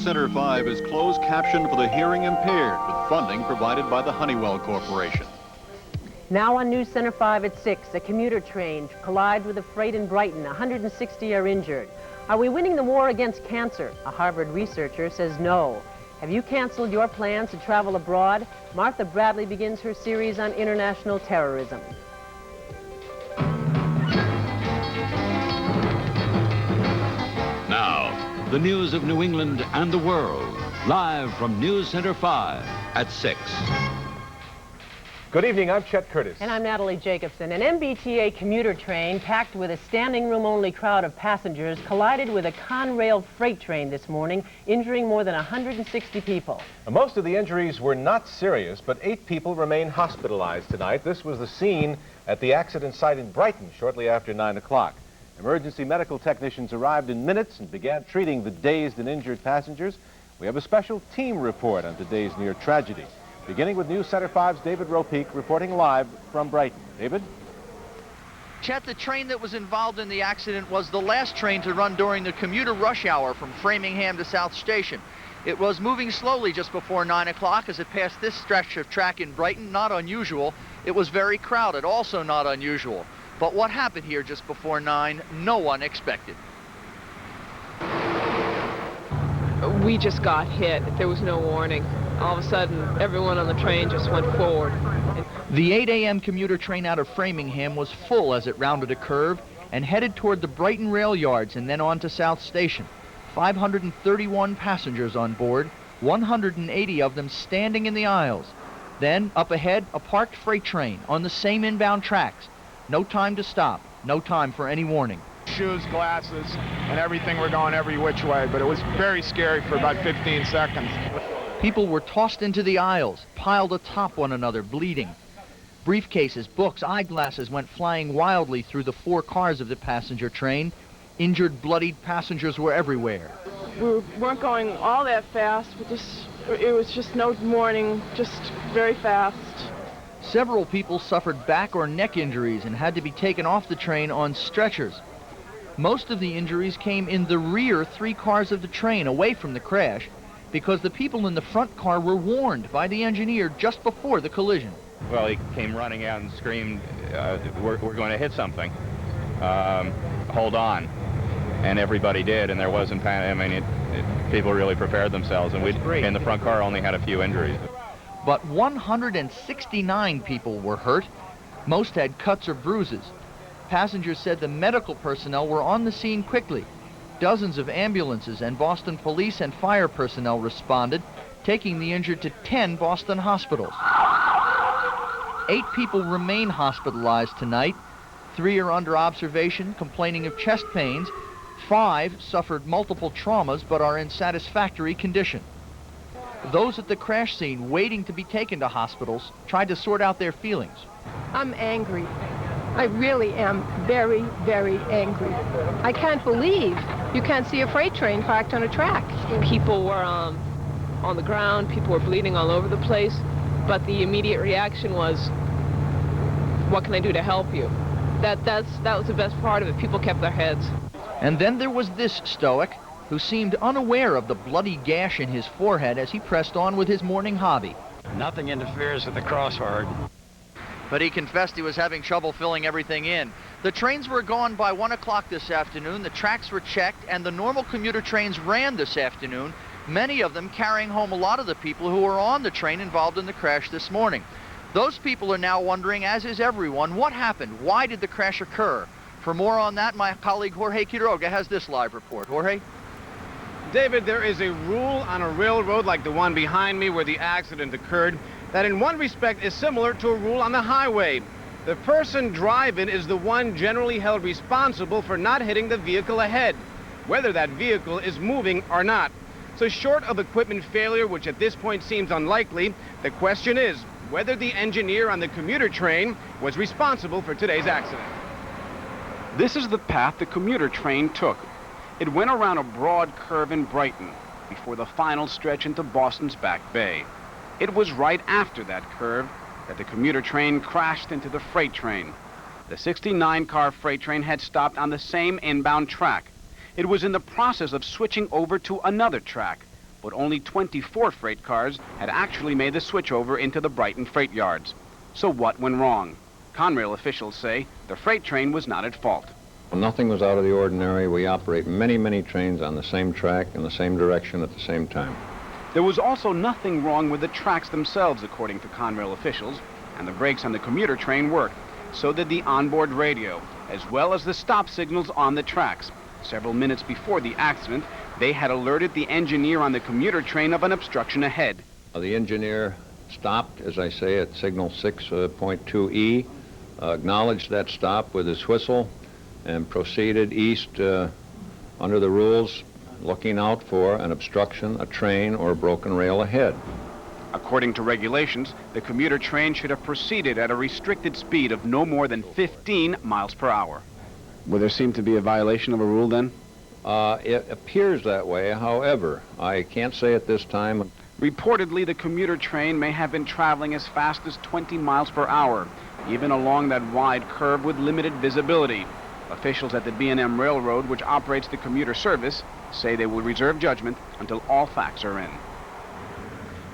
Center 5 is closed captioned for the hearing impaired with funding provided by the Honeywell Corporation. Now on News Center 5 at 6, a commuter train collides with a freight in Brighton. 160 are injured. Are we winning the war against cancer? A Harvard researcher says no. Have you canceled your plans to travel abroad? Martha Bradley begins her series on international terrorism. Now, the news of New England and the world, live from News Center 5 at 6. Good evening, I'm Chet Curtis. And I'm Natalie Jacobson. An MBTA commuter train packed with a standing room only crowd of passengers collided with a Conrail freight train this morning, injuring more than 160 people. Most of the injuries were not serious, but 8 people remain hospitalized tonight. This was the scene at the accident site in Brighton shortly after 9 o'clock. Emergency medical technicians arrived in minutes and began treating the dazed and injured passengers. We have a special team report on today's near tragedy. Beginning with News Center 5's David Ropeek reporting live from Brighton. David? Chet, the train that was involved in the accident was the last train to run during the commuter rush hour from Framingham to South Station. It was moving slowly just before 9 o'clock as it passed this stretch of track in Brighton. Not unusual. It was very crowded, also not unusual. But what happened here just before 9, no one expected. We just got hit. There was no warning. All of a sudden, everyone on the train just went forward. The 8 a.m. commuter train out of Framingham was full as it rounded a curve and headed toward the Brighton rail yards and then on to South Station. 531 passengers on board, 180 of them standing in the aisles. Then, up ahead, a parked freight train on the same inbound tracks. No time to stop, no time for any warning. Shoes, glasses, and everything were going every which way, but it was very scary for about 15 seconds. People were tossed into the aisles, piled atop one another, bleeding. Briefcases, books, eyeglasses went flying wildly through the 4 cars of the passenger train. Injured, bloodied passengers were everywhere. We weren't going all that fast. It was just no warning, just very fast. Several people suffered back or neck injuries and had to be taken off the train on stretchers. Most of the injuries came in the rear 3 cars of the train, away from the crash, because the people in the front car were warned by the engineer just before the collision. Well, he came running out and screamed, we're going to hit something. Hold on. And everybody did, and there wasn't panic. I mean, people really prepared themselves, and we in the front car only had a few injuries. But 169 people were hurt. Most had cuts or bruises. Passengers said the medical personnel were on the scene quickly. Dozens of ambulances and Boston police and fire personnel responded, taking the injured to 10 Boston hospitals. 8 people remain hospitalized tonight. 3 are under observation, complaining of chest pains. 5 suffered multiple traumas but are in satisfactory condition. Those at the crash scene waiting to be taken to hospitals tried to sort out their feelings. I'm angry. I really am very, very angry. I can't believe you can't see a freight train parked on a track. People were on the ground, people were bleeding all over the place, but the immediate reaction was, what can I do to help you? That was the best part of it. People kept their heads. And then there was this stoic, who seemed unaware of the bloody gash in his forehead as he pressed on with his morning hobby. Nothing interferes with the crossword. But he confessed he was having trouble filling everything in. The trains were gone by 1 o'clock this afternoon, the tracks were checked, and the normal commuter trains ran this afternoon, many of them carrying home a lot of the people who were on the train involved in the crash this morning. Those people are now wondering, as is everyone, what happened? Why did the crash occur? For more on that, my colleague Jorge Quiroga has this live report. Jorge? David, there is a rule on a railroad like the one behind me where the accident occurred that in one respect is similar to a rule on the highway. The person driving is the one generally held responsible for not hitting the vehicle ahead, whether that vehicle is moving or not. So short of equipment failure, which at this point seems unlikely, the question is whether the engineer on the commuter train was responsible for today's accident. This is the path the commuter train took. It went around a broad curve in Brighton before the final stretch into Boston's Back Bay. It was right after that curve that the commuter train crashed into the freight train. The 69-car freight train had stopped on the same inbound track. It was in the process of switching over to another track but only 24 freight cars had actually made the switch over into the Brighton freight yards. So what went wrong? Conrail officials say the freight train was not at fault. Nothing was out of the ordinary. We operate many trains on the same track in the same direction at the same time. There was also nothing wrong with the tracks themselves, according to Conrail officials, and the brakes on the commuter train worked. So did the onboard radio, as well as the stop signals on the tracks. Several minutes before the accident, they had alerted the engineer on the commuter train of an obstruction ahead. The engineer stopped, as I say, at signal 6.2E, acknowledged that stop with his whistle, and proceeded east under the rules, looking out for an obstruction, a train, or a broken rail ahead. According to regulations, the commuter train should have proceeded at a restricted speed of no more than 15 miles per hour. Would there seem to be a violation of a rule then? It appears that way. However, I can't say at this time. Reportedly, the commuter train may have been traveling as fast as 20 miles per hour, even along that wide curve with limited visibility. Officials at the B&M Railroad, which operates the commuter service, say they will reserve judgment until all facts are in.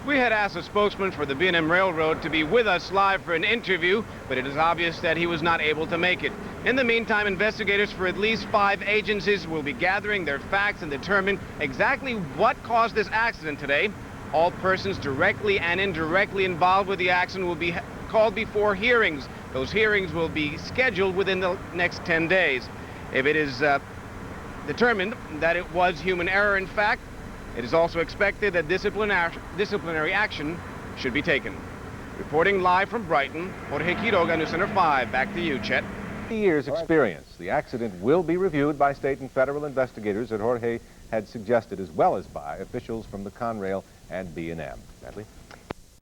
We had asked a spokesman for the B&M Railroad to be with us live for an interview, but it is obvious that he was not able to make it. In the meantime, investigators for at least 5 agencies will be gathering their facts and determine exactly what caused this accident today. All persons directly and indirectly involved with the accident will be called before hearings. Those hearings will be scheduled within the next 10 days. If it is determined that it was human error, in fact, it is also expected that disciplinary action should be taken. Reporting live from Brighton, Jorge Quiroga, News Center 5. Back to you, Chet. 50 years experience. The accident will be reviewed by state and federal investigators that Jorge had suggested, as well as by officials from the Conrail and B&M. Natalie?